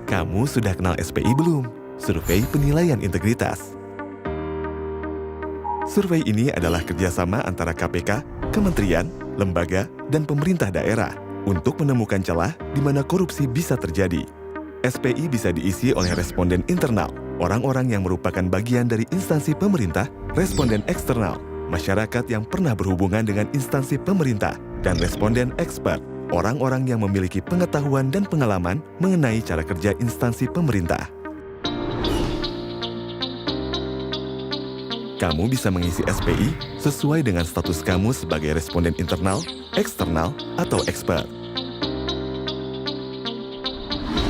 Kamu sudah kenal SPI belum? Survei Penilaian Integritas. Survei ini adalah kerjasama antara KPK, kementerian, lembaga, dan pemerintah daerah untuk menemukan celah di mana korupsi bisa terjadi. SPI bisa diisi oleh responden internal, orang-orang yang merupakan bagian dari instansi pemerintah, responden eksternal, masyarakat yang pernah berhubungan dengan instansi pemerintah, dan responden expert, orang-orang yang memiliki pengetahuan dan pengalaman mengenai cara kerja instansi pemerintah. Kamu bisa mengisi SPI sesuai dengan status kamu sebagai responden internal, eksternal, atau expert.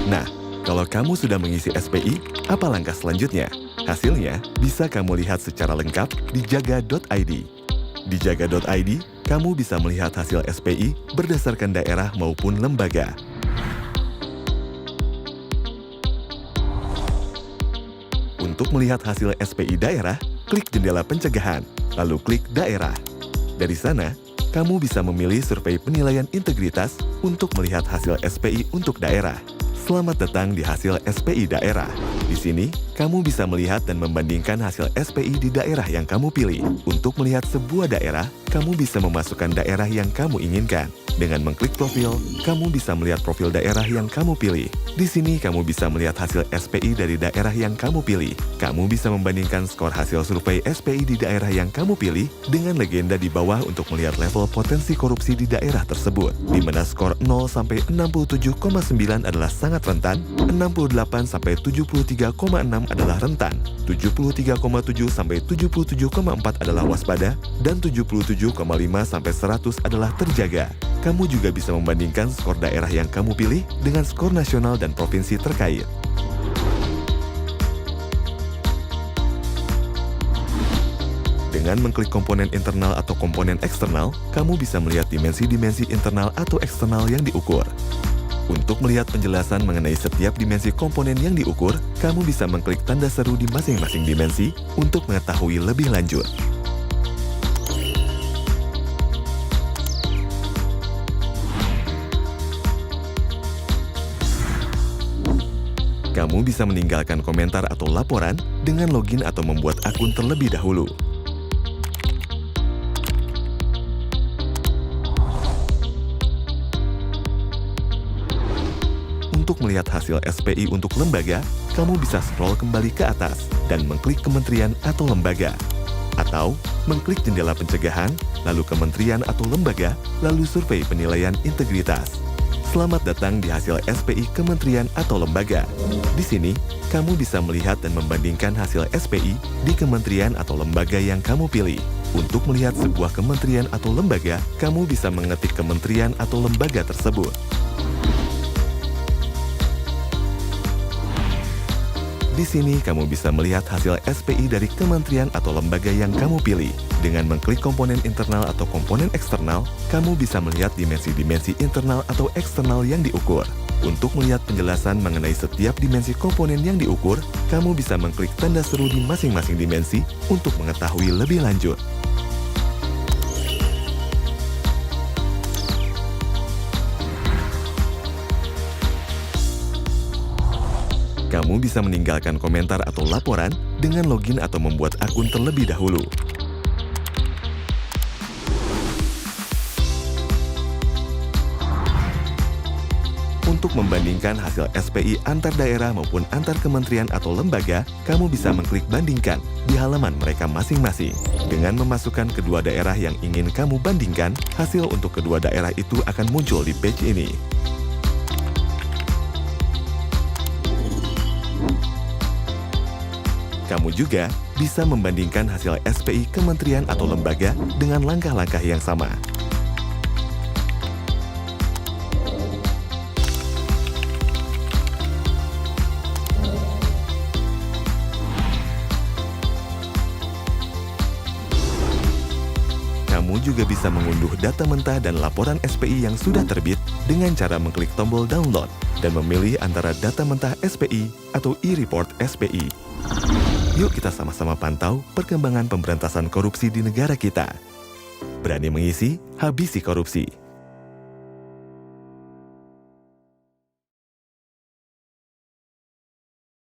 Nah, kalau kamu sudah mengisi SPI, apa langkah selanjutnya? Hasilnya bisa kamu lihat secara lengkap di jaga.id. Di jaga.id, kamu bisa melihat hasil SPI berdasarkan daerah maupun lembaga. Untuk melihat hasil SPI daerah, klik jendela pencegahan, lalu klik daerah. Dari sana, kamu bisa memilih survei penilaian integritas untuk melihat hasil SPI untuk daerah. Selamat datang di hasil SPI daerah. Di sini, kamu bisa melihat dan membandingkan hasil SPI di daerah yang kamu pilih. Untuk melihat sebuah daerah, kamu bisa memasukkan daerah yang kamu inginkan. Dengan mengklik profil, kamu bisa melihat profil daerah yang kamu pilih. Di sini, kamu bisa melihat hasil SPI dari daerah yang kamu pilih. Kamu bisa membandingkan skor hasil survei SPI di daerah yang kamu pilih dengan legenda di bawah untuk melihat level potensi korupsi di daerah tersebut, di mana skor 0 sampai 67,9 adalah sangat rentan, 68 sampai 73,6 adalah rentan, 73,7 sampai 77,4 adalah waspada, dan 77,5 sampai 100 adalah terjaga. Kamu juga bisa membandingkan skor daerah yang kamu pilih dengan skor nasional dan provinsi terkait. Dengan mengklik komponen internal atau komponen eksternal, kamu bisa melihat dimensi-dimensi internal atau eksternal yang diukur. Untuk melihat penjelasan mengenai setiap dimensi komponen yang diukur, kamu bisa mengklik tanda seru di masing-masing dimensi untuk mengetahui lebih lanjut. Kamu bisa meninggalkan komentar atau laporan dengan login atau membuat akun terlebih dahulu. Untuk melihat hasil SPI untuk lembaga, kamu bisa scroll kembali ke atas dan mengklik kementerian atau lembaga. Atau mengklik jendela pencegahan, lalu kementerian atau lembaga, lalu survei penilaian integritas. Selamat datang di hasil SPI kementerian atau lembaga. Di sini, kamu bisa melihat dan membandingkan hasil SPI di kementerian atau lembaga yang kamu pilih. Untuk melihat sebuah kementerian atau lembaga, kamu bisa mengetik kementerian atau lembaga tersebut. Di sini, kamu bisa melihat hasil SPI dari kementerian atau lembaga yang kamu pilih. Dengan mengklik komponen internal atau komponen eksternal, kamu bisa melihat dimensi-dimensi internal atau eksternal yang diukur. Untuk melihat penjelasan mengenai setiap dimensi komponen yang diukur, kamu bisa mengklik tanda seru di masing-masing dimensi untuk mengetahui lebih lanjut. Kamu bisa meninggalkan komentar atau laporan dengan login atau membuat akun terlebih dahulu. Untuk membandingkan hasil SPI antar daerah maupun antar kementerian atau lembaga, kamu bisa mengklik bandingkan di halaman mereka masing-masing. Dengan memasukkan kedua daerah yang ingin kamu bandingkan, hasil untuk kedua daerah itu akan muncul di page ini. Kamu juga bisa membandingkan hasil SPI kementerian atau lembaga dengan langkah-langkah yang sama. Kamu juga bisa mengunduh data mentah dan laporan SPI yang sudah terbit dengan cara mengklik tombol download dan memilih antara data mentah SPI atau e-report SPI. Yuk kita sama-sama pantau perkembangan pemberantasan korupsi di negara kita. Berani mengisi, habisi korupsi.